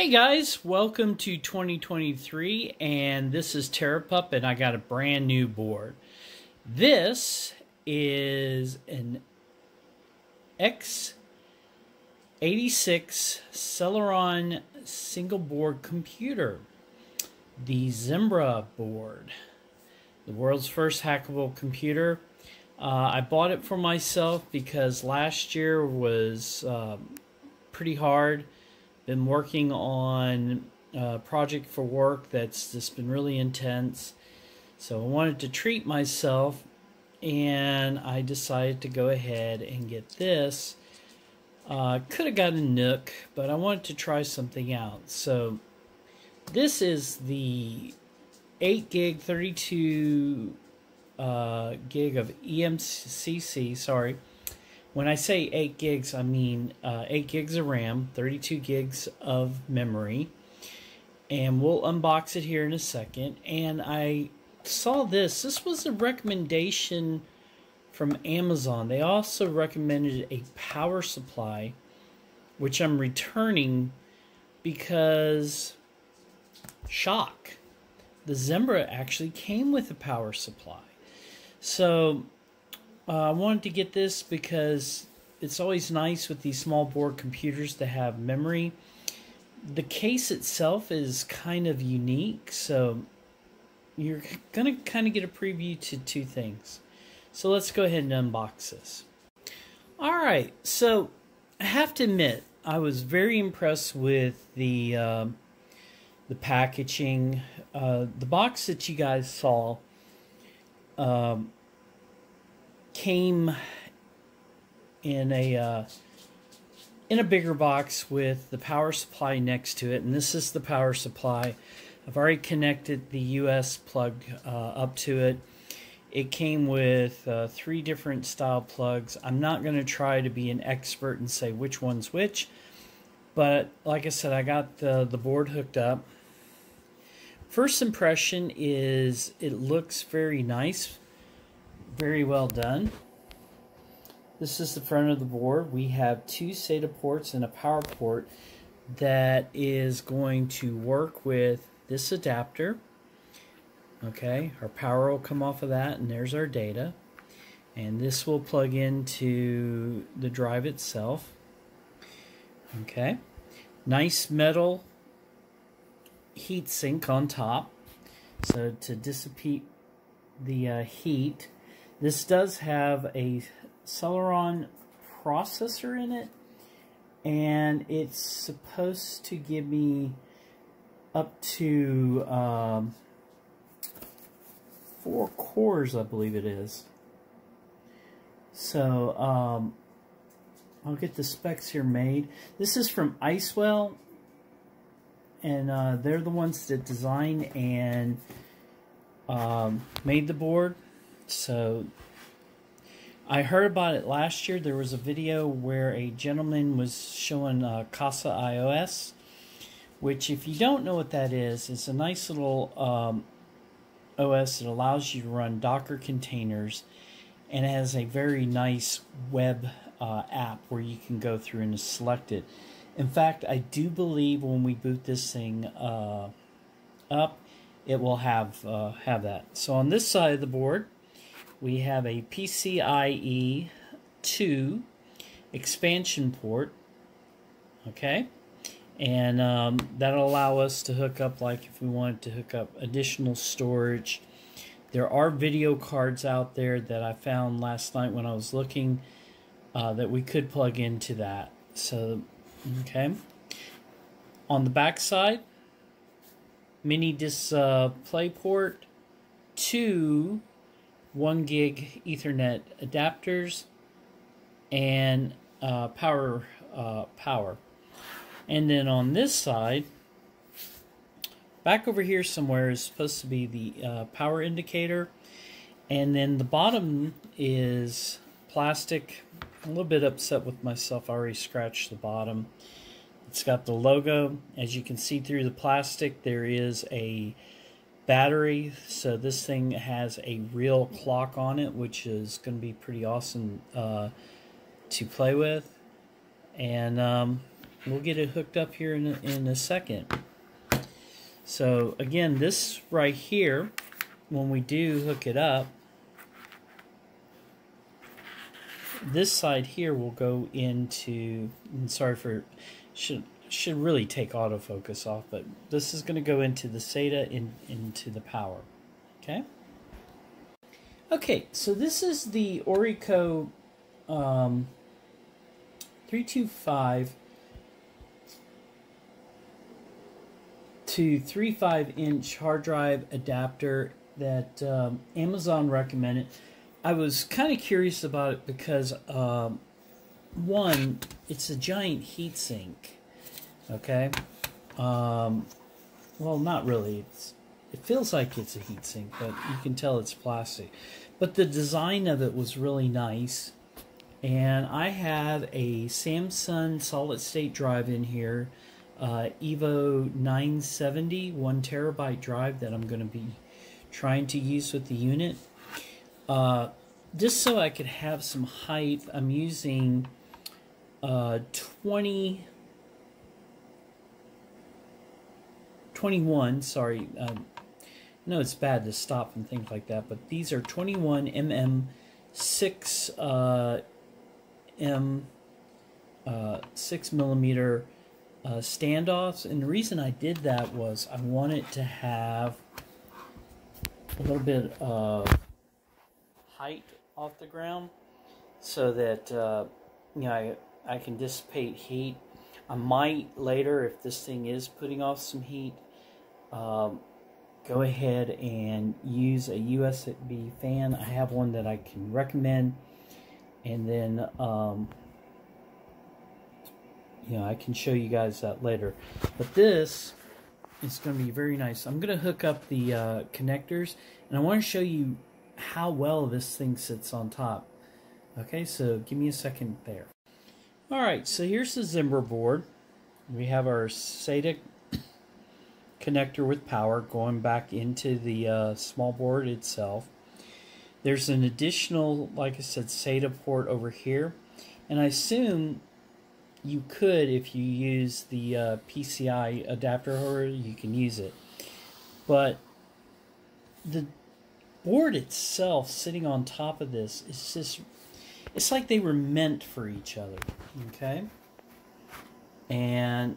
Hey guys, welcome to 2023, and this is TerrorPUP, and I got a brand new board. This is an x86 Celeron single board computer, the ZimaBoard, the world's first hackable computer. I bought it for myself because last year was pretty hard. Been working on a project for work that's just been really intense, so I wanted to treat myself, and I decided to go ahead and get this. Could have gotten a Nook, but I wanted to try something out. So this is the 8 gig 32 gig of eMCC, sorry. When I say 8 gigs, I mean 8 gigs of RAM, 32 gigs of memory. And we'll unbox it here in a second. And I saw this. This was a recommendation from Amazon. They also recommended a power supply, which I'm returning because, shock, the ZimaBoard actually came with a power supply. So I wanted to get this because it's always nice with these small board computers to have memory. The case itself is kind of unique, so you're going to kind of get a preview to two things. So let's go ahead and unbox this. Alright, so I have to admit, I was very impressed with the packaging. The box that you guys saw came in a bigger box with the power supply next to it, and this is the power supply. I've already connected the US plug up to it. It came with 3 different style plugs. I'm not going to try to be an expert and say which one's which, but like I said, I got the board hooked up. First impression is it looks very nice. Very well done. This is the front of the board. We have 2 SATA ports and a power port that is going to work with this adapter. Okay, our power will come off of that, and there's our data. And this will plug into the drive itself. Okay, nice metal heat sink on top, so to dissipate the heat. This does have a Celeron processor in it, and it's supposed to give me up to 4 cores, I believe it is. So I'll get the specs here made. This is from IceWhale, and they're the ones that designed and made the board. So I heard about it last year. There was a video where a gentleman was showing Casa iOS, which, if you don't know what that is, it's a nice little OS that allows you to run Docker containers, and it has a very nice web app where you can go through and select it. In fact, I do believe when we boot this thing up, it will have that. So on this side of the board, we have a PCIe 2 expansion port, okay, and that'll allow us to hook up, like if we wanted to hook up additional storage. There are video cards out there that I found last night when I was looking that we could plug into that. So, okay, on the back side, mini display port, 2 1 gig Ethernet adapters, and power. And then on this side, back over here somewhere, is supposed to be the power indicator, and then the bottom is plastic. I'm a little bit upset with myself. I already scratched the bottom. It's got the logo. As you can see through the plastic, there is a battery, so this thing has a real clock on it, which is going to be pretty awesome to play with. And we'll get it hooked up here in a second. So again, this right here, when we do hook it up, this side here will go into, and sorry for, should really take autofocus off, but this is going to go into the SATA into the power. Okay. Okay, so this is the ORICO 325 to 35-inch hard drive adapter that Amazon recommended. I was kind of curious about it because one, it's a giant heatsink. Okay, well, not really. It feels like it's a heatsink, but you can tell it's plastic. But the design of it was really nice. And I have a Samsung solid-state drive in here, Evo 970, 1 terabyte drive that I'm going to be trying to use with the unit. Just so I could have some height, I'm using 21, sorry, no, it's bad to stop and think like that, but these are 21 mm 6 6 millimeter standoffs, and the reason I did that was I wanted to have a little bit of height off the ground so that you know, I can dissipate heat. I might later, if this thing is putting off some heat, go ahead and use a USB fan. I have one that I can recommend, and then you know, I can show you guys that later. But this is going to be very nice. I'm going to hook up the connectors, and I want to show you how well this thing sits on top. Okay, so give me a second there. Alright, so here's the ZimaBoard. We have our SATA connector with power going back into the small board itself. There's an additional, like I said, SATA port over here. And I assume you could, if you use the PCI adapter holder, you can use it. But the board itself sitting on top of this is just, it's like they were meant for each other. Okay, and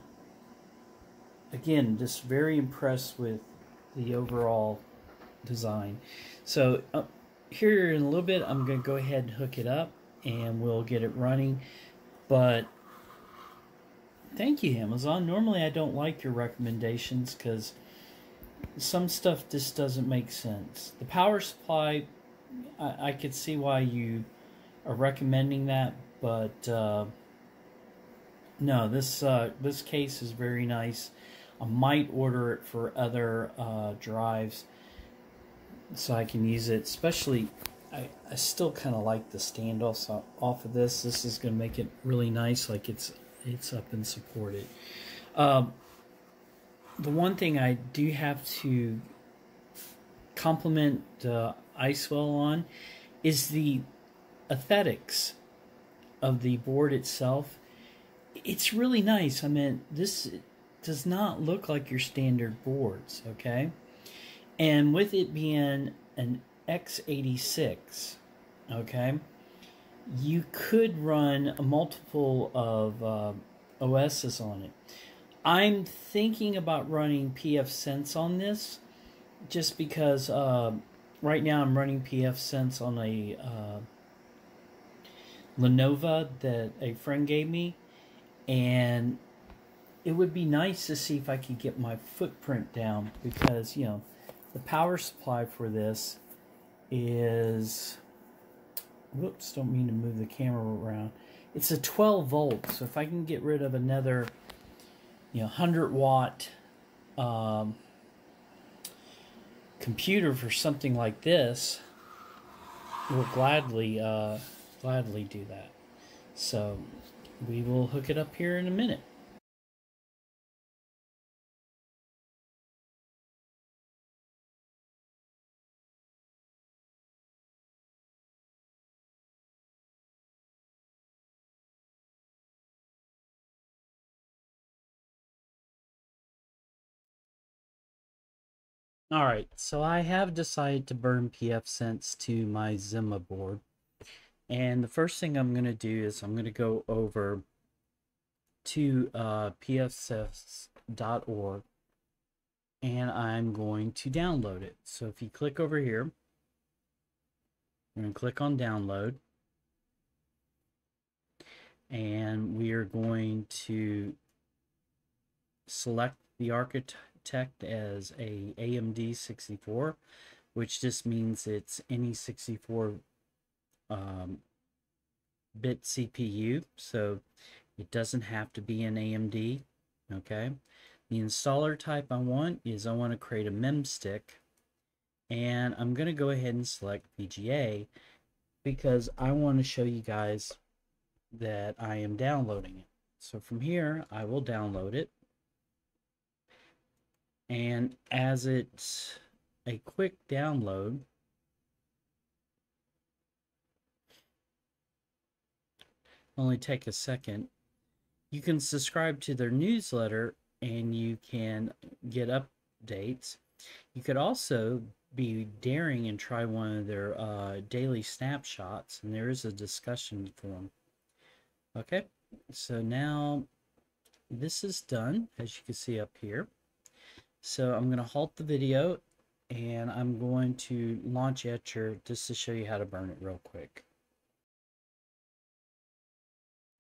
again, just very impressed with the overall design. So here in a little bit, I'm going to go ahead and hook it up, and we'll get it running. But thank you, Amazon. Normally, I don't like your recommendations because some stuff just doesn't make sense. The power supply, I could see why you are recommending that, but no, this case is very nice. I might order it for other drives so I can use it. Especially, I still kind of like the standoffs off of this. This is going to make it really nice, like it's up and supported. The one thing I do have to compliment IceWhale on is the aesthetics of the board itself. It's really nice. I mean, this does not look like your standard boards, okay? And with it being an x86, okay, you could run a multiple of OSs on it. I'm thinking about running pfSense on this, just because right now I'm running pfSense on a Lenovo that a friend gave me, and it would be nice to see if I could get my footprint down, because, you know, the power supply for this is, whoops, don't mean to move the camera around. It's a 12 volt, so if I can get rid of another, you know, 100 watt computer for something like this, we'll gladly do that. So we will hook it up here in a minute. Alright, so I have decided to burn pfSense to my ZimaBoard. And the first thing I'm going to do is I'm going to go over to pfSense.org and I'm going to download it. So if you click over here, we're going to click on download. And we are going to select the architect as a AMD 64, which just means it's any 64 bit CPU, so it doesn't have to be an AMD. Okay, the installer type I want to create a memstick, and I'm going to go ahead and select VGA because I want to show you guys that I am downloading it. So from here I will download it, and as it's a quick download, only take a second, you can subscribe to their newsletter and you can get updates. You could also be daring and try one of their daily snapshots, and there is a discussion forum. Okay, so now this is done, as you can see up here. So I'm going to halt the video and I'm going to launch Etcher just to show you how to burn it real quick.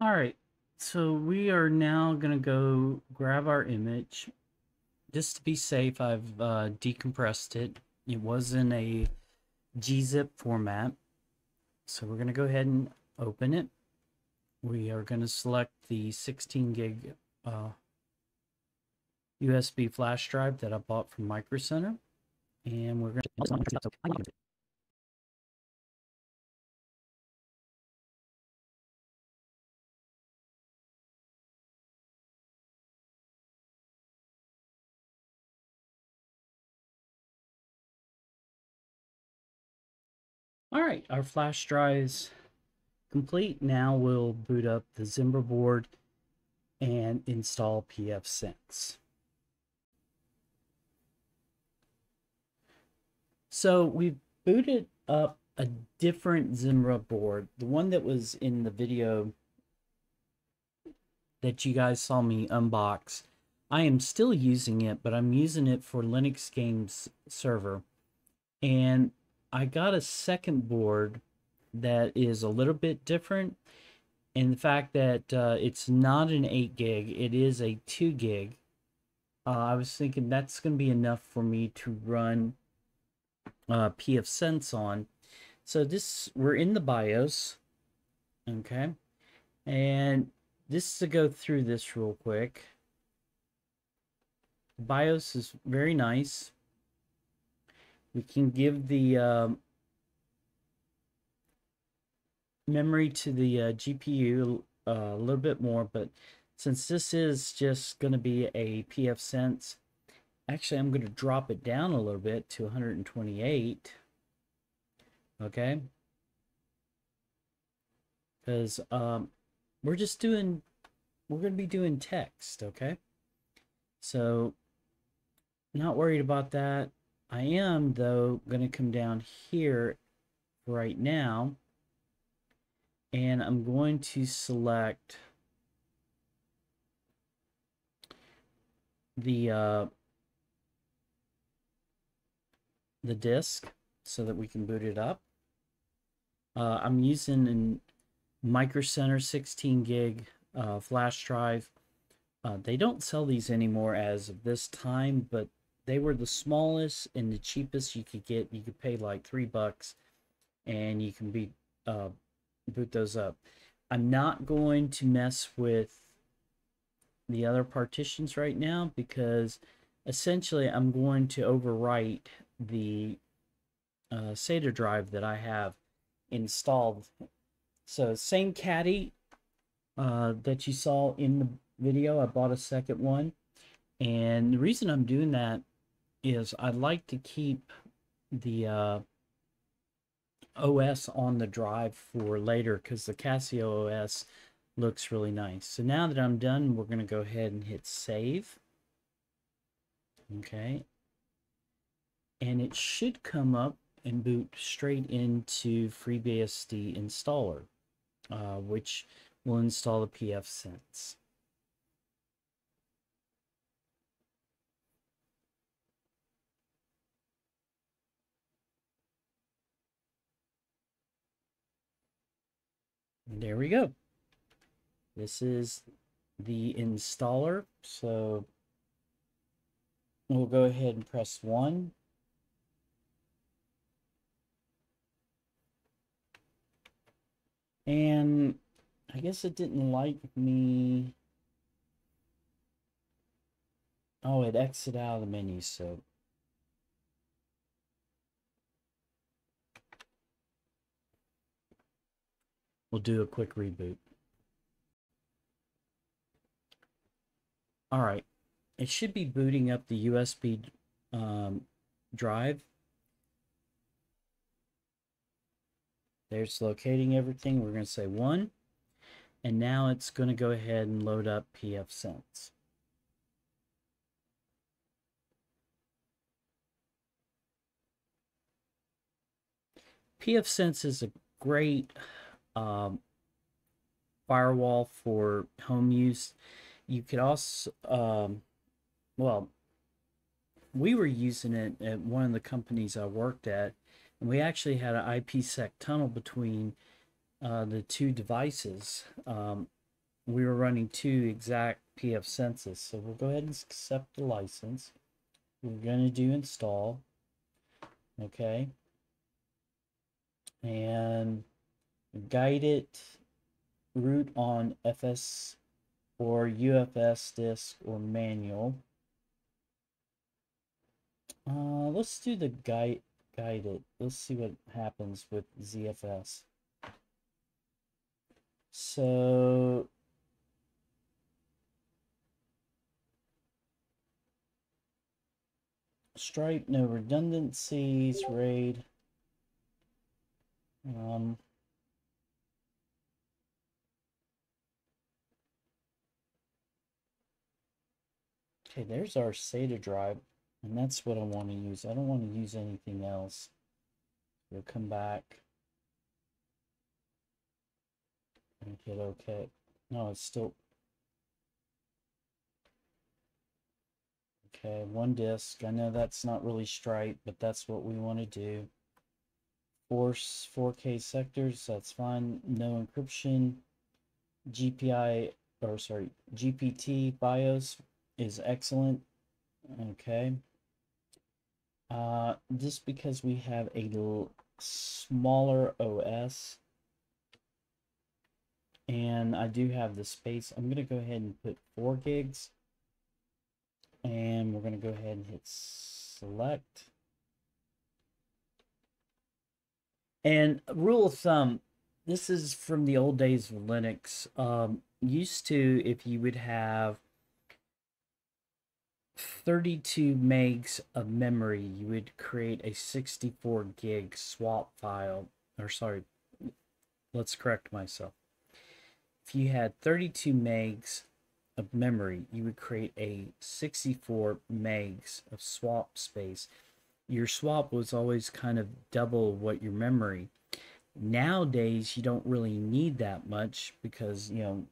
Alright, so we are now going to go grab our image. Just to be safe, I've decompressed it. It was in a gzip format. So we're going to go ahead and open it. We are going to select the 16 gig USB flash drive that I bought from Micro Center. And we're going to... Alright, our flash drive is complete. Now we'll boot up the ZimaBoard and install pfSense. So we've booted up a different ZimaBoard, the one that was in the video that you guys saw me unbox. I am still using it, but I'm using it for Linux Games Server. And I got a second board that is a little bit different in the fact that it's not an 8 gig, it is a 2 gig. I was thinking that's going to be enough for me to run pfSense on. So we're in the BIOS, okay, and this to go through this real quick. The BIOS is very nice. We can give the memory to the GPU a little bit more, but since this is just going to be a pfSense, actually I'm going to drop it down a little bit to 128, okay, because we're going to be doing text, okay, so not worried about that. I am, though, going to come down here right now, and I'm going to select the disk so that we can boot it up. I'm using a Micro Center 16 gig flash drive. They don't sell these anymore as of this time, but they were the smallest and the cheapest you could get. You could pay like $3 and you can boot those up. I'm not going to mess with the other partitions right now because essentially I'm going to overwrite the SATA drive that I have installed. So same caddy that you saw in the video, I bought a second one. And the reason I'm doing that is I like to keep the OS on the drive for later because the Casio OS looks really nice. So now that I'm done, we're going to go ahead and hit save. Okay. and it should come up and boot straight into FreeBSD installer, which will install the pfSense. And there we go. This is the installer. So we'll go ahead and press 1. And I guess it didn't like me. Oh, it exited out of the menu, so we'll do a quick reboot. All right, it should be booting up the USB drive. There's locating everything. We're going to say 1. And now it's going to go ahead and load up pfSense. pfSense is a great firewall for home use. You could also, well, we were using it at one of the companies I worked at, and we actually had an IPsec tunnel between the two devices. We were running 2 exact pfSenses, so we'll go ahead and accept the license. We're going to do install, okay, and guide it root on FS or UFS disk or manual. Let's do the guided. Let's see what happens with ZFS. So Stripe, no redundancies, RAID. Okay, there's our SATA drive, and that's what I want to use. I don't want to use anything else. We'll come back and hit OK. No, it's still okay. 1 disk. I know that's not really Stripe, but that's what we want to do. Force 4K sectors. That's fine. No encryption. GPT BIOS is excellent. Okay. Just because we have a smaller OS, and I do have the space, I'm going to go ahead and put 4 gigs, and we're going to go ahead and hit select. And rule of thumb, this is from the old days of Linux. Used to, if you would have 32 megs of memory, you would create a 64 gig swap file. Or sorry, let's correct myself. If you had 32 megs of memory, you would create a 64 megs of swap space. Your swap was always kind of double what your memory. Nowadays, you don't really need that much because, you know,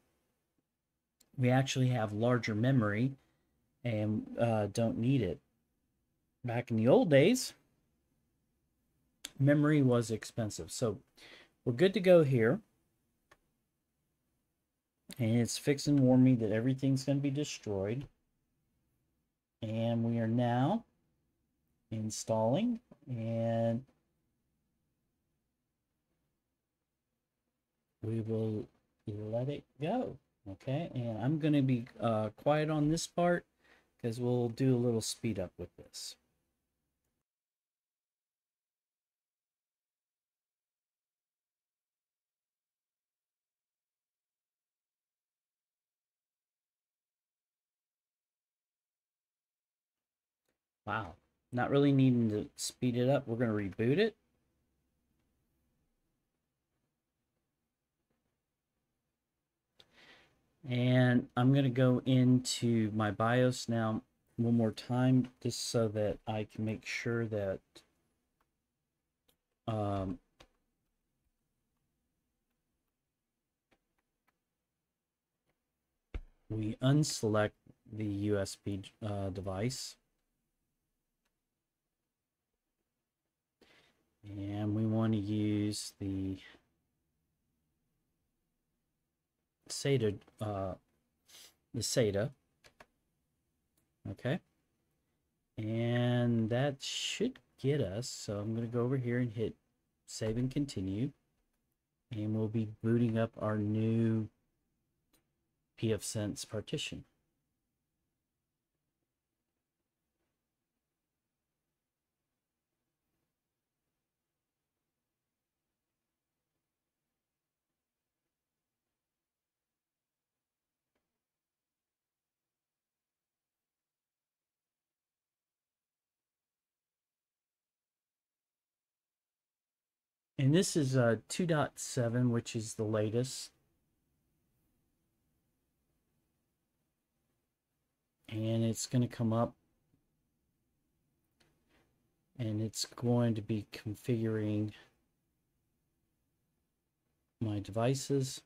we actually have larger memory and don't need it. Back in the old days, memory was expensive. So we're good to go here. And it's fixed and warn me that everything's going to be destroyed. And we are now installing, and we will let it go. Okay, and I'm going to be quiet on this part because we'll do a little speed up with this. Wow, not really needing to speed it up. We're going to reboot it. And I'm going to go into my BIOS now. one more time just so that I can make sure that we unselect the USB device. And we want to use the SATA, okay, and that should get us. So I'm going to go over here and hit save and continue, and we'll be booting up our new pfSense partition. And this is 2.7, which is the latest. And it's going to come up and it's going to be configuring my devices.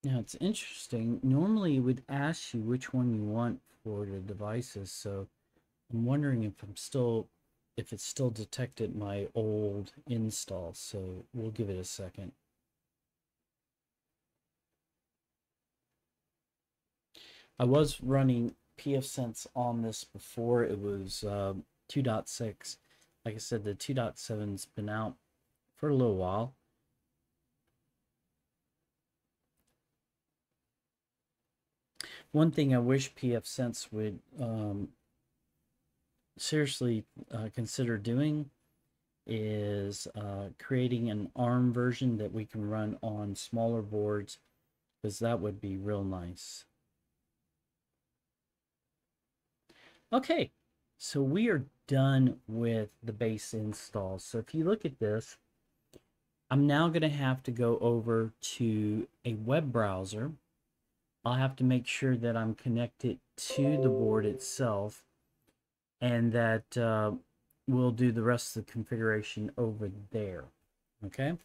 Now it's interesting. Normally it would ask you which one you want for the devices, so I'm wondering if it's still detected my old install. So we'll give it a second. I was running pfSense on this before. It was 2.6. Like I said, the 2.7's been out for a little while. One thing I wish pfSense would seriously consider doing is creating an ARM version that we can run on smaller boards, because that would be real nice. Okay, so we are done with the base install. So if you look at this, I'm now going to have to go over to a web browser. I'll have to make sure that I'm connected to the board itself, and that we'll do the rest of the configuration over there. Okay,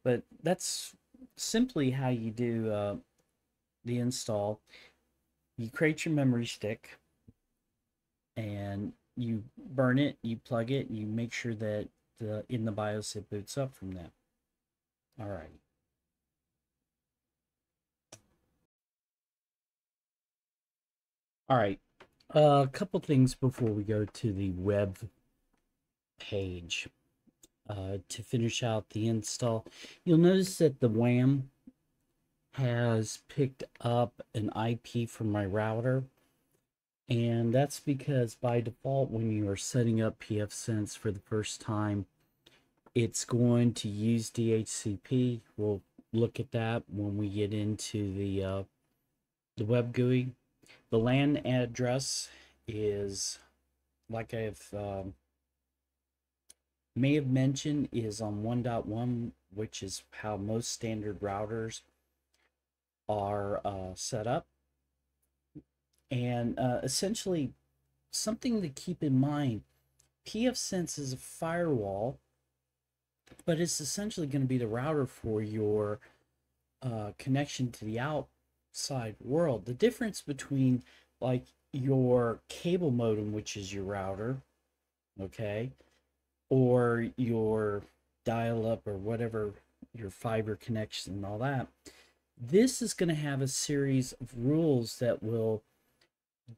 but that's simply how you do the install. You create your memory stick and you burn it, you plug it, you make sure that in the BIOS it boots up from that. All right. All right, a couple things before we go to the web page. To finish out the install, you'll notice that the WAM has picked up an IP from my router, and that's because by default, when you are setting up pfSense for the first time, it's going to use DHCP. We'll look at that when we get into the web GUI. The LAN address is, like I've may have mentioned, is on 1.1, which is how most standard routers are set up. And essentially, something to keep in mind, pfSense is a firewall, but it's essentially going to be the router for your connection to the outside world. The difference between like your cable modem, which is your router, okay, or your dial-up or whatever, your fiber connection and all that, this is going to have a series of rules that will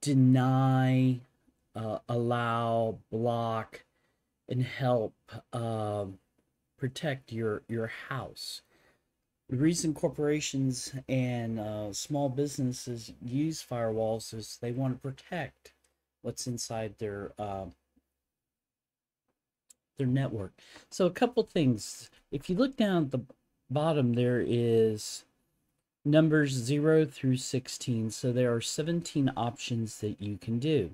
deny, allow, block, and help protect your house. The reason corporations and small businesses use firewalls is they want to protect what's inside their network. So a couple things. If you look down at the bottom, there is numbers 0 through 16. So there are 17 options that you can do.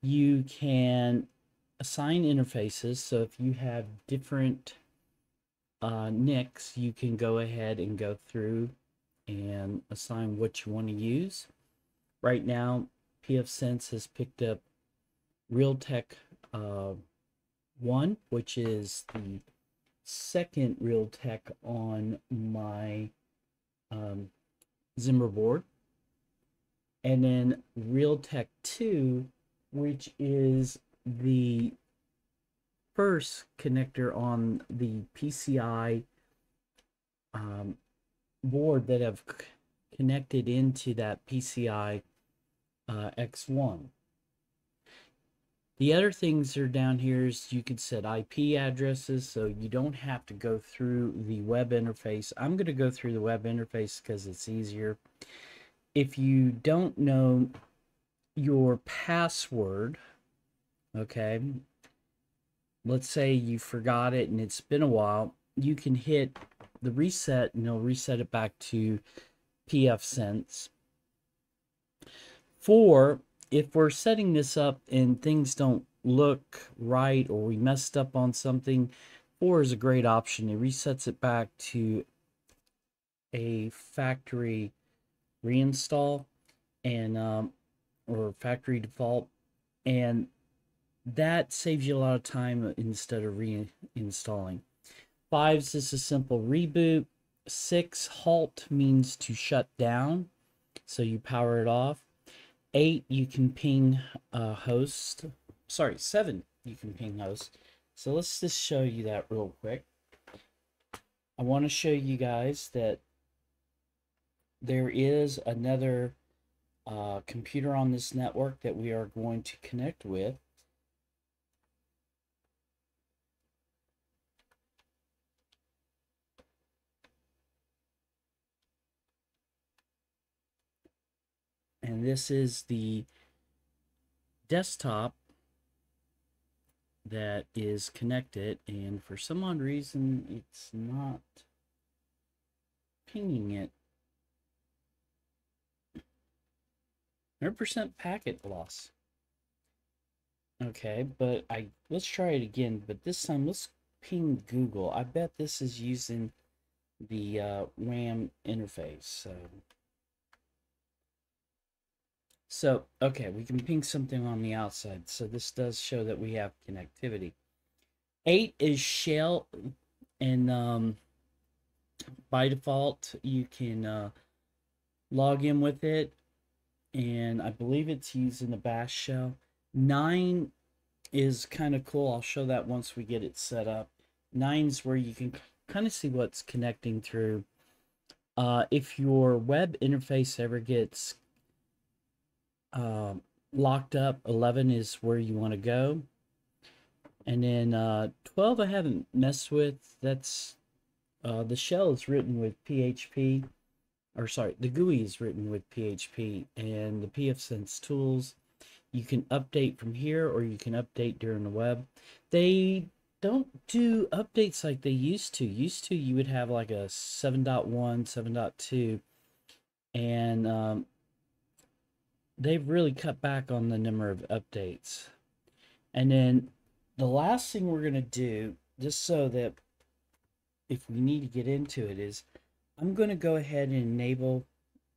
You can assign interfaces. So if you have different NICs, you can go ahead and go through and assign what you want to use. Right now, pfSense has picked up Realtek 1, which is the second Realtek on my ZimaBoard, and then Realtek 2, which is the first connector on the PCI board that have connected into that PCI X1. The other things that are down here is you can set IP addresses, so you don't have to go through the web interface. I'm going to go through the web interface because it's easier. If you don't know your password, okay, let's say you forgot it and it's been a while, you can hit the reset and it'll reset it back to pfSense. If we're setting this up and things don't look right or we messed up on something, 4 is a great option. It resets it back to a factory reinstall and or factory default, and that saves you a lot of time instead of reinstalling. 5 is just a simple reboot. 6, halt, means to shut down, so you power it off. 8, you can ping host. Sorry, 7, you can ping host. So let's just show you that real quick. I want to show you guys that there is another computer on this network that we are going to connect with. And this is the desktop that is connected, and for some odd reason it's not pinging it. 100% packet loss. Okay, but let's try it again, but this time let's ping Google. I bet this is using the RAM interface. So, okay, we can ping something on the outside. So this does show that we have connectivity. 8 is shell, and by default, you can log in with it, and I believe it's using the bash shell. 9 is kind of cool. I'll show that once we get it set up. 9 is where you can kind of see what's connecting through. If your web interface ever gets locked up, 11 is where you want to go. And then 12 I haven't messed with. That's the shell is written with PHP, or sorry, the GUI is written with PHP, and the pfSense tools, you can update from here or you can update during the web. They don't do updates like they used to. You would have like a 7.1, 7.2, and they've really cut back on the number of updates. And then the last thing we're going to do, just so that if we need to get into it, is I'm going to go ahead and enable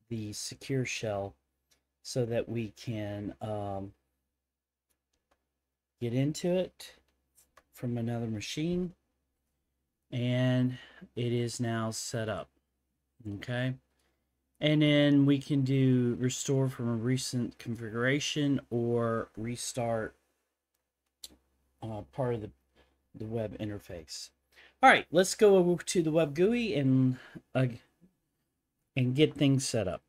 the secure shell so that we can get into it from another machine. And it is now set up. Okay. And then we can do restore from a recent configuration or restart part of the web interface. All right, let's go over to the web GUI and get things set up.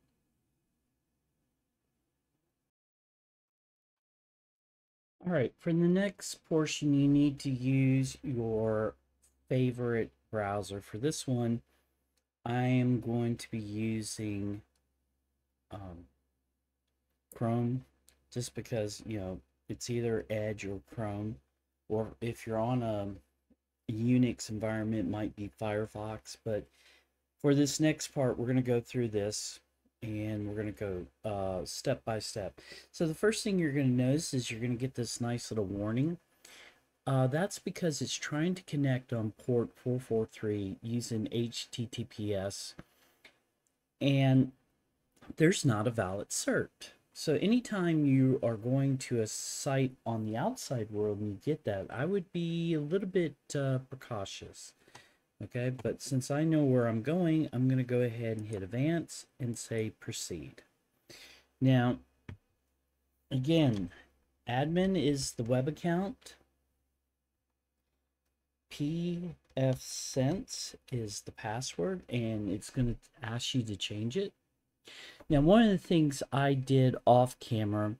All right, for the next portion, you need to use your favorite browser. For this one, I am going to be using Chrome, just because, you know, it's either Edge or Chrome, or if you're on a Unix environment, it might be Firefox. But For this next part, we're going to go through this and we're going to go step by step. So the first thing you're going to notice is you're going to get this nice little warning. That's because it's trying to connect on port 443 using HTTPS, and there's not a valid cert. So anytime you are going to a site on the outside world and you get that, I would be a little bit precautious. Okay, but since I know where I'm going to go ahead and hit advance and say proceed. Now, again, admin is the web account. pfSense is the password, and it's going to ask you to change it. Now, one of the things I did off camera,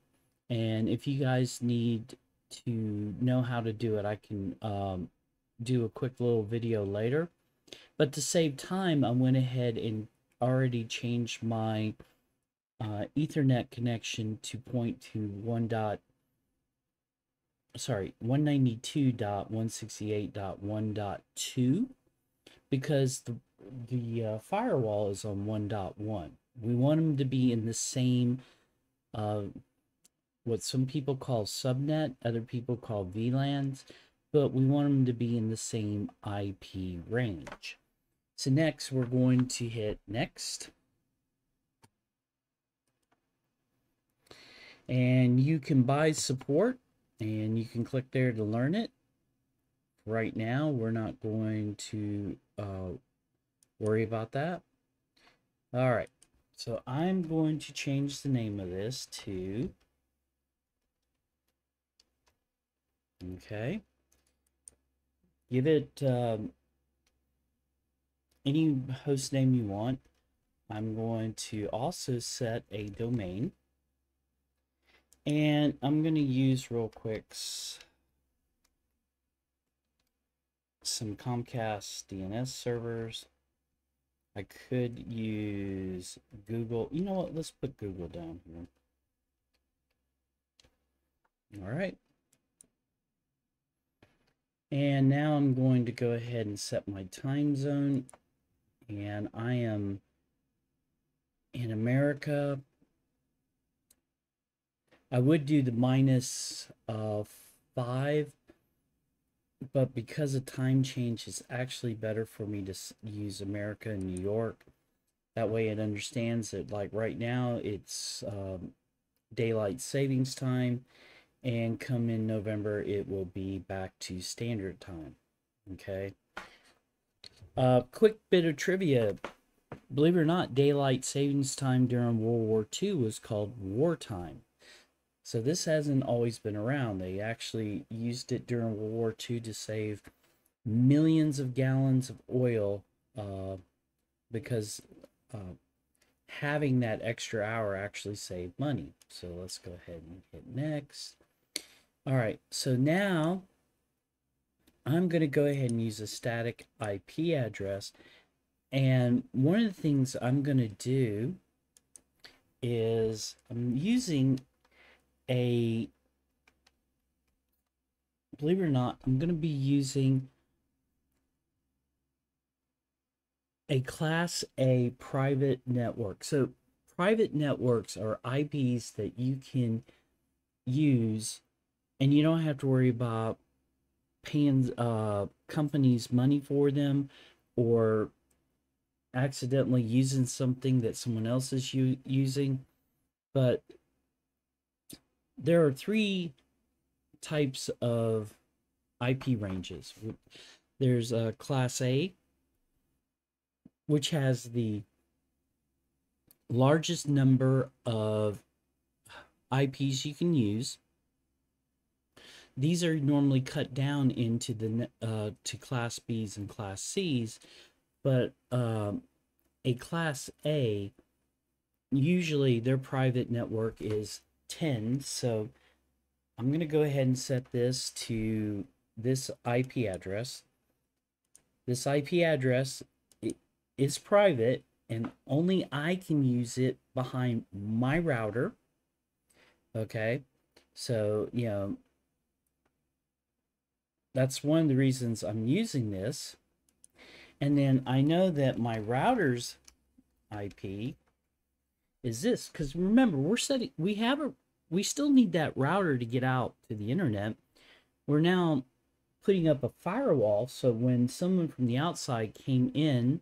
and if you guys need to know how to do it, I can do a quick little video later. But to save time, I went ahead and already changed my Ethernet connection to point to 192.168.1.2 because the firewall is on 1.1. We want them to be in the same what some people call subnet, other people call VLANs, but we want them to be in the same IP range. So next, we're going to hit next. And you can buy support, and you can click there to learn it. Right now, we're not going to worry about that. All right, so I'm going to change the name of this to, okay, give it any host name you want. I'm going to also set a domain, and I'm going to use real quick some Comcast DNS servers. I could use Google. You know what? Let's put Google down here. All right. And now I'm going to go ahead and set my time zone. And I am in America. I would do the -5, but because of time change, it's actually better for me to use America and New York. That way it understands that, like right now, it's daylight savings time, and come in November, it will be back to standard time. Okay. Quick bit of trivia. Believe it or not, daylight savings time during World War II was called wartime. So this hasn't always been around. They actually used it during World War II to save millions of gallons of oil because having that extra hour actually saved money. So let's go ahead and hit next. All right, so now I'm going to go ahead and use a static IP address. And one of the things I'm going to do is I'm using believe it or not, I'm going to be using a Class A private network. So private networks are IPs that you can use and you don't have to worry about paying companies money for them or accidentally using something that someone else is using. But there are 3 types of IP ranges. There's a Class A, which has the largest number of IPs you can use. These are normally cut down into the to Class Bs and Class Cs, but a Class A, usually their private network is 10. So I'm going to go ahead and set this to this IP address. This IP address is private, and only I can use it behind my router. Okay, so you know, that's one of the reasons I'm using this. And then I know that my router's IP is this, because remember, we still need that router to get out to the internet. We're now putting up a firewall, so when someone from the outside came in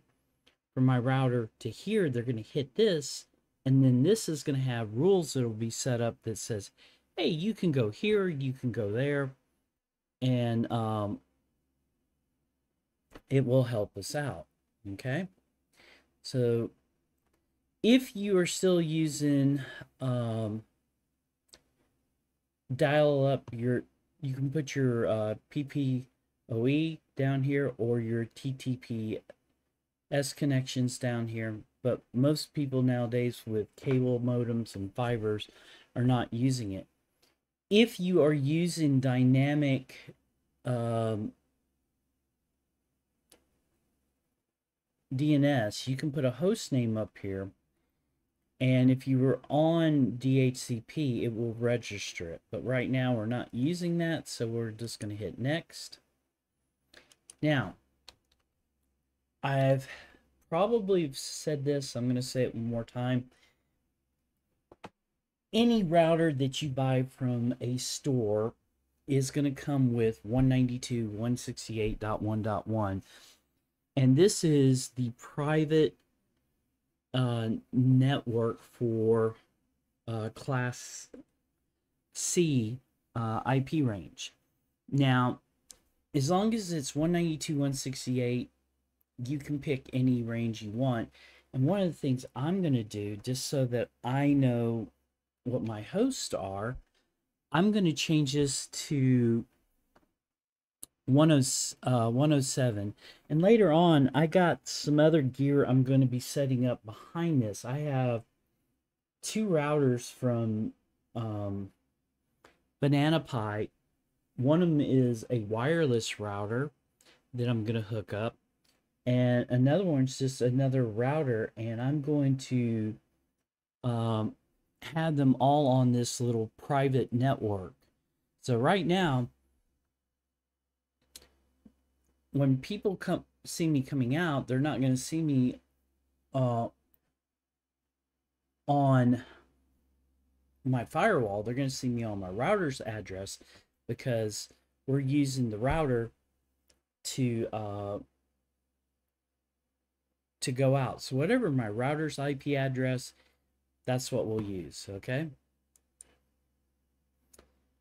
from my router to here, they're going to hit this, and then this is going to have rules that will be set up that says, hey, you can go here, you can go there, and it will help us out. Okay, so if you are still using dial up you can put your PPOE down here or your TTPS connections down here, but most people nowadays with cable modems and fibers are not using it. If you are using dynamic DNS, you can put a host name up here, and if you were on DHCP, it will register it. But right now we're not using that, so we're just going to hit next. Now, I've probably said this, I'm going to say it one more time. Any router that you buy from a store is going to come with 192.168.1.1, and this is the private network for Class C IP range. Now, as long as it's 192.168, you can pick any range you want. And one of the things I'm going to do, just so that I know what my hosts are, I'm going to change this to 107. And later on, I got some other gear I'm going to be setting up behind this. I have two routers from Banana Pi. One of them is a wireless router that I'm going to hook up, and another one's just another router, and I'm going to have them all on this little private network. So right now, when people see me coming out, they're not going to see me on my firewall. They're going to see me on my router's address, because we're using the router to go out. So whatever my router's IP address, that's what we'll use. Okay.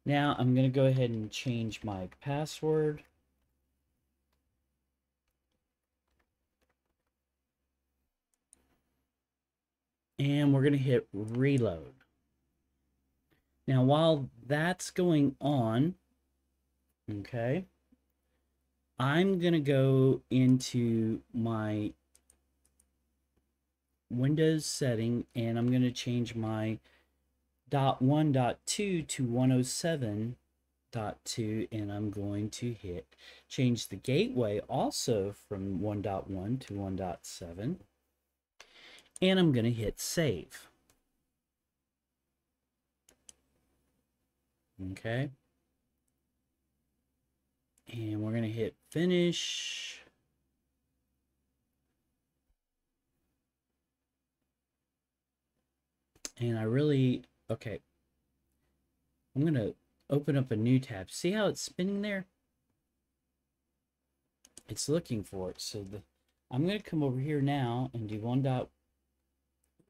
Now I'm going to go ahead and change my password. And we're going to hit reload. Now, while that's going on, okay, I'm going to go into my Windows setting, and I'm going to change my .1.2 to 107.2, and I'm going to hit change the gateway also from 1.1 to 1.7, and I'm going to hit save. Okay. And we're going to hit finish. And okay. I'm going to open up a new tab. See how it's spinning there? It's looking for it. So I'm going to come over here now and do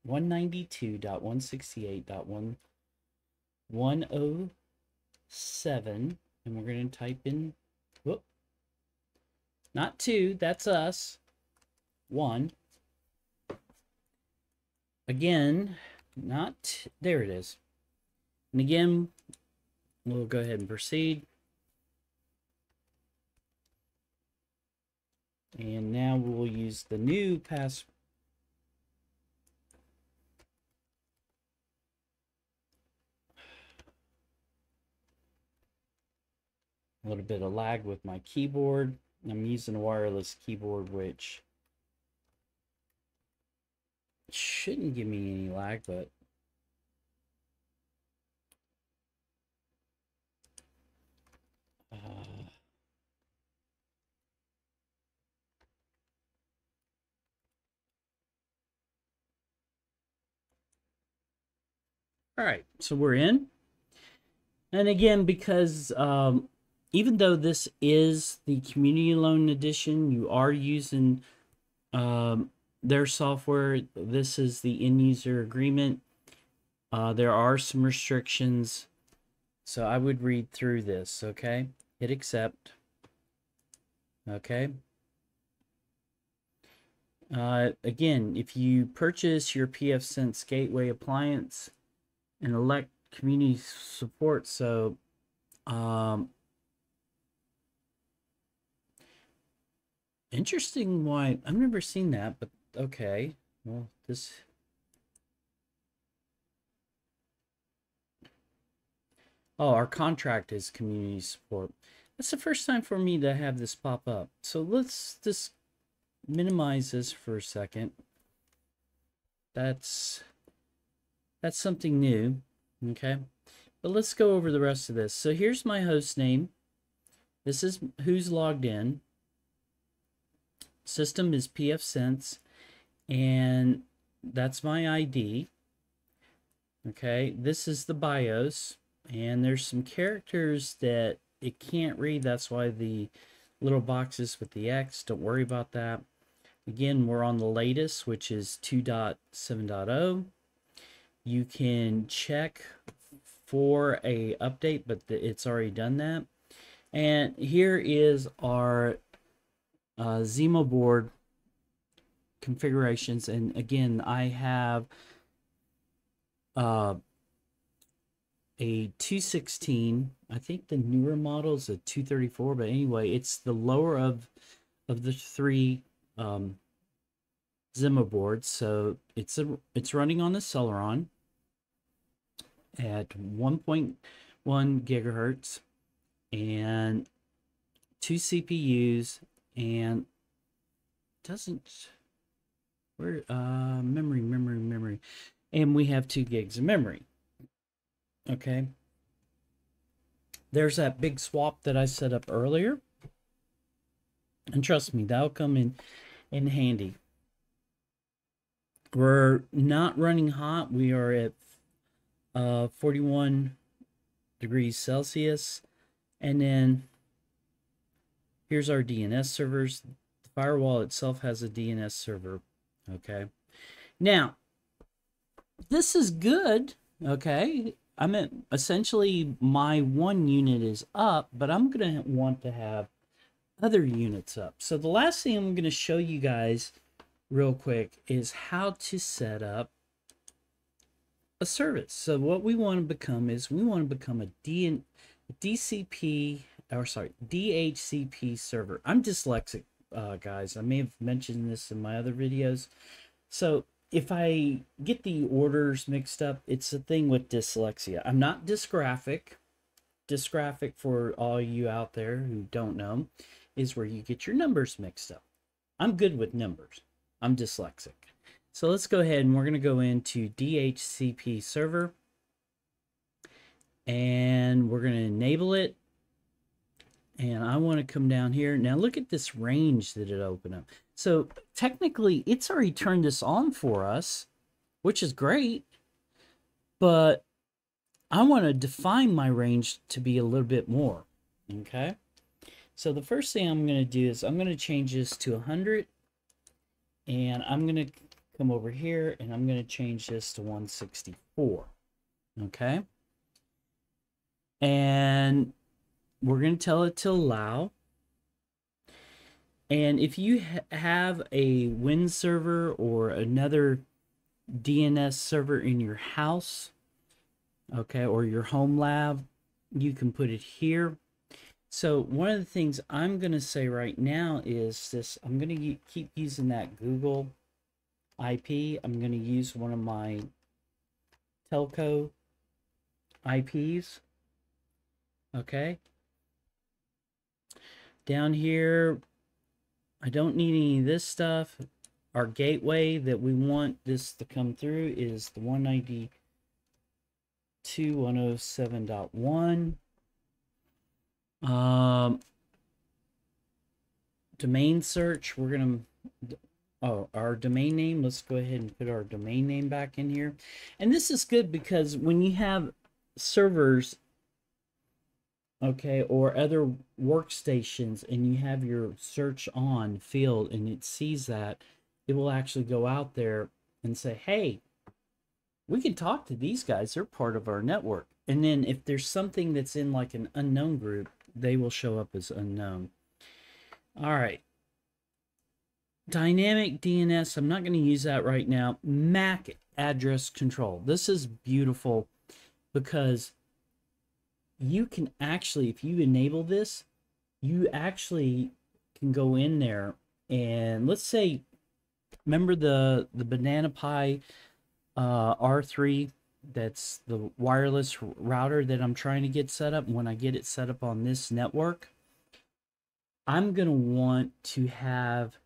192.168.107, and we're going to type in, whoop, not 2, that's us, 1. Again, there it is. And again, we'll go ahead and proceed. And now we'll use the new password. A little bit of lag with my keyboard. I'm using a wireless keyboard, which shouldn't give me any lag, but All right, so we're in. And again, because even though this is the Community Loan Edition, you are using their software. This is the end user agreement. There are some restrictions. So I would read through this, okay? Hit accept. Okay. Again, if you purchase your pfSense gateway appliance and elect community support, so interesting why I've never seen that, but okay. Well, this our contract is community support. That's the first time for me to have this pop up. So let's just minimize this for a second. That's something new, okay? But let's go over the rest of this. So here's my host name. This is who's logged in. System is pfSense, and that's my ID. Okay, this is the BIOS, and there's some characters that it can't read. That's why the little boxes with the X, don't worry about that. Again, we're on the latest, which is 2.7.0. You can check for a update, but it's already done that. And here is our ZimaBoard configurations. And again, I have a 216. I think the newer model is a 234, but anyway, it's the lower of the three ZimaBoards. So it's running on the Celeron at 1.1 gigahertz and 2 CPUs, and doesn't where memory, and we have 2 gigs of memory. Okay, there's that big swap that I set up earlier, and trust me, that'll come in handy. We're not running hot. We are at 41 degrees Celsius, and then here's our DNS servers. The firewall itself has a DNS server. Okay, now this is good. Okay, I mean, essentially my one unit is up, but I'm gonna want to have other units up. So the last thing I'm gonna show you guys real quick is how to set up a service. So what we want to become is we want to become a DHCP server. I'm dyslexic, guys. I may have mentioned this in my other videos. So if I get the orders mixed up, it's a thing with dyslexia. I'm not dysgraphic. Dysgraphic, for all you out there who don't know, is where you get your numbers mixed up. I'm good with numbers. I'm dyslexic. So let's go ahead and we're going to go into DHCP server, and we're going to enable it. And I want to come down here. Now look at this range that it opened up. So technically it's already turned this on for us, which is great, but I want to define my range to be a little bit more. Okay. So the first thing I'm going to do is I'm going to change this to 100, and I'm going to come over here and I'm going to change this to 164. Okay. And we're going to tell it to allow. And if you have a Win server or another DNS server in your house, okay, or your home lab, you can put it here. So one of the things I'm going to say right now is this: I'm going to keep using that Google IP. I'm going to use one of my telco IPs. Okay. Down here, I don't need any of this stuff. Our gateway that we want this to come through is the 192.107.1. Domain search, we're going to our domain name. Let's go ahead and put our domain name back in here. And this is good because when you have servers, okay, or other workstations, and you have your search on field and it sees that, it will actually go out there and say, hey, we can talk to these guys. They're part of our network. And then if there's something that's in like an unknown group, they will show up as unknown. All right. Dynamic DNS, I'm not going to use that right now. MAC address control. This is beautiful because you can actually, if you enable this, you actually can go in there and let's say, remember the Banana Pi R3, that's the wireless router that I'm trying to get set up. When I get it set up on this network, I'm going to want to have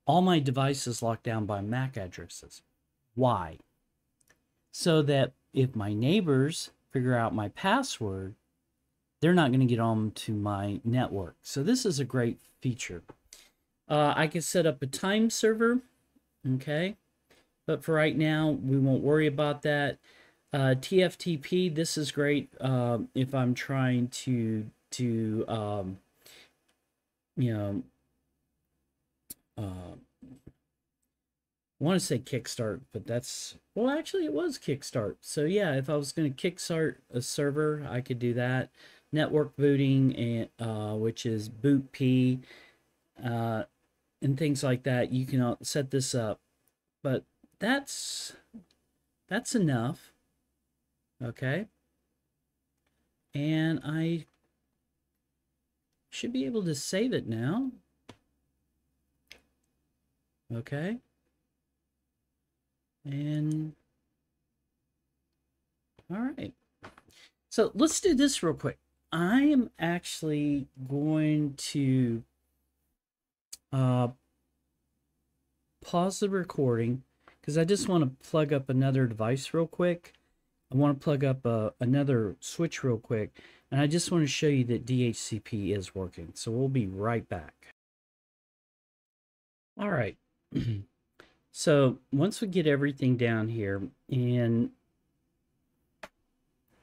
all my devices locked down by MAC addresses. Why? So that if my neighbors figure out my password, they're not going to get on to my network. So this is a great feature. I can set up a time server, okay? But for right now, we won't worry about that. TFTP, this is great if I'm trying to you know, I want to say kickstart, but that's, well, actually it was kickstart. So yeah, if I was going to kickstart a server, I could do that. Network booting, and which is boot P, and things like that. You can set this up, but that's enough. Okay, and I should be able to save it now. Okay. And all right, so let's do this real quick. I am actually going to pause the recording because I just want to plug up another device real quick. I want to plug up another switch real quick, and I just want to show you that DHCP is working. So we'll be right back. All right. So once we get everything down here, and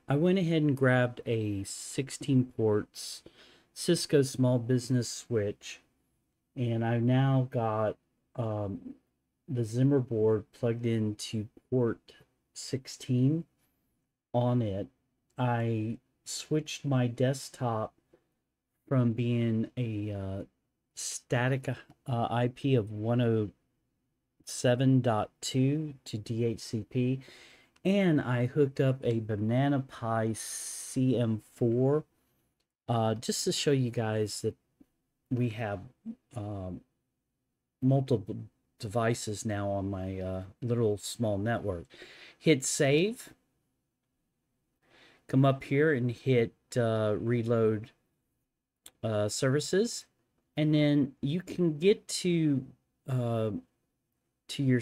I went ahead and grabbed a 16 ports Cisco small business switch, and I've now got the ZimaBoard plugged into port 16 on it. I switched my desktop from being a static IP of 107.2 to DHCP, and I hooked up a Banana Pi CM4 just to show you guys that we have multiple devices now on my little small network. Hit save, come up here and hit reload services, and then you can get to your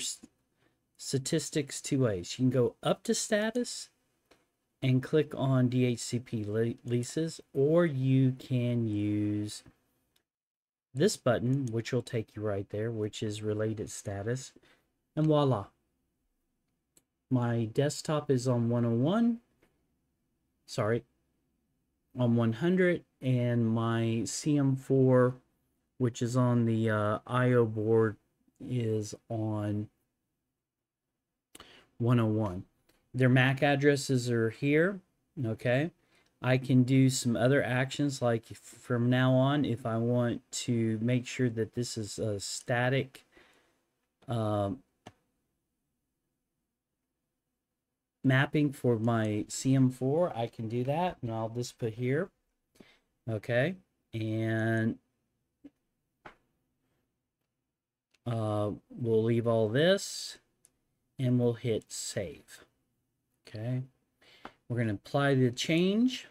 statistics two ways. You can go up to status and click on DHCP leases, or you can use this button, which will take you right there, which is related status, and voila. My desktop is on 101, sorry, on 100, and my CM4, which is on the IO board, is on 101. Their MAC addresses are here, okay? I can do some other actions, like from now on, if I want to make sure that this is a static mapping for my CM4, I can do that, and I'll just put here, okay? And we'll leave all this, and we'll hit save. Okay, we're going to apply the change,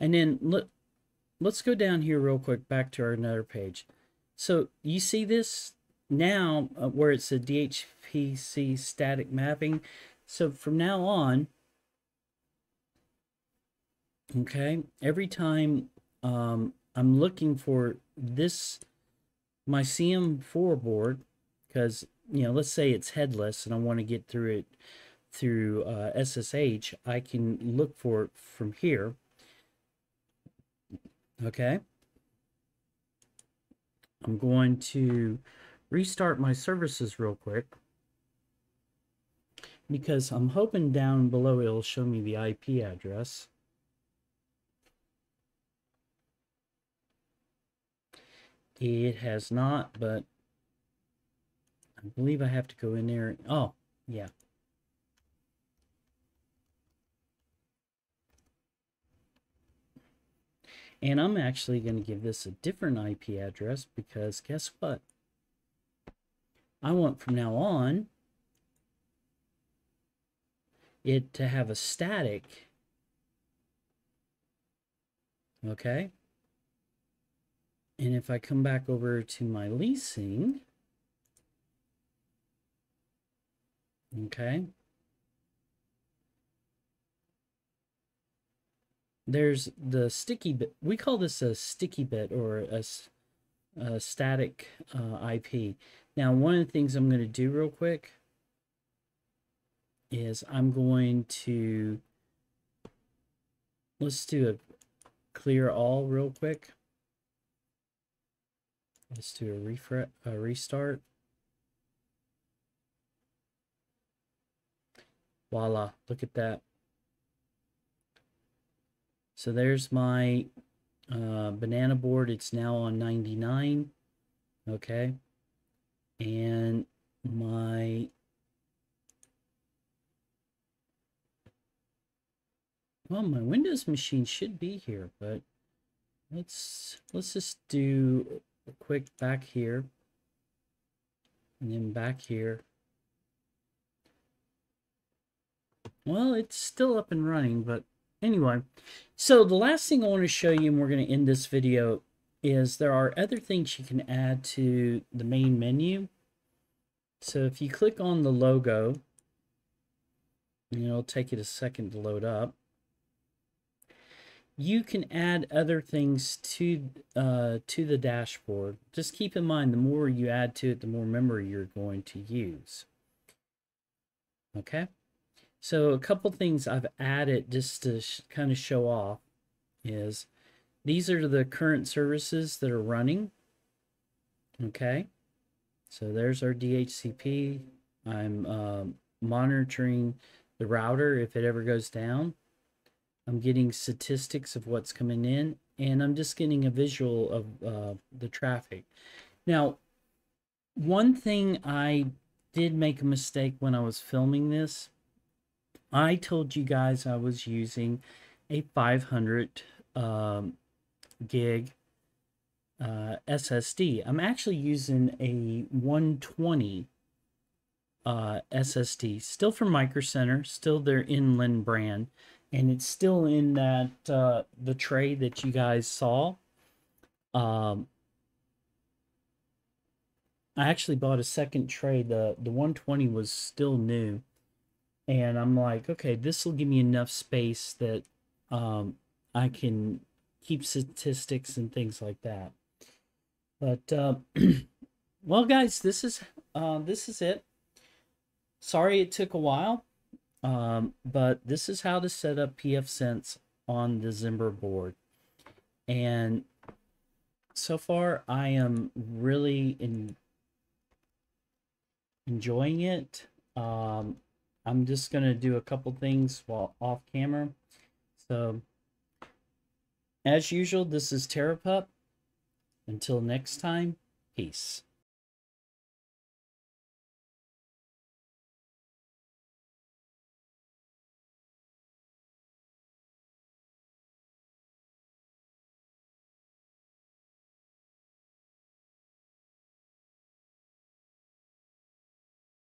and then let's go down here real quick back to our another page. So you see this now where it's a DHCP static mapping. So from now on, okay, every time I'm looking for this, my CM4 board, because, you know, let's say it's headless and I want to get through it through SSH. I can look for it from here. Okay. I'm going to restart my services real quick, because I'm hoping down below it'll show me the IP address. It has not, but I believe I have to go in there. Oh, yeah. And I'm actually going to give this a different IP address, because guess what? I want from now on it to have a static. Okay. And if I come back over to my leasing, okay, there's the sticky bit. We call this a sticky bit, or a static IP. Now, one of the things I'm going to do real quick is I'm going to, let's do a clear all real quick. Let's do a restart. Voila, look at that. So there's my banana board. It's now on 99. Okay. And my, well, my Windows machine should be here, but let's just do a quick back here and then back here. Well, it's still up and running, but anyway. So the last thing I want to show you, and we're going to end this video, is there are other things you can add to the main menu. So if you click on the logo, and it'll take it a second to load up, you can add other things to the dashboard. Just keep in mind, the more you add to it, the more memory you're going to use. Okay, so a couple things I've added just to kind of show off is these are the current services that are running. Okay, so there's our DHCP. I'm monitoring the router if it ever goes down. I'm getting statistics of what's coming in, and I'm just getting a visual of the traffic. Now, one thing I did make a mistake when I was filming this. I told you guys I was using a 500 gig SSD. I'm actually using a 120 SSD, still from Micro Center, still their Inland brand. And it's still in that the tray that you guys saw. I actually bought a second tray. The 120 was still new, and I'm like, okay, this will give me enough space that I can keep statistics and things like that. But well, guys, this is it. Sorry it took a while. But this is how to set up pfSense on the ZimaBoard. And so far, I am really enjoying it. I'm just going to do a couple things while off camera. So, as usual, this is TerrorPUP. Until next time, peace.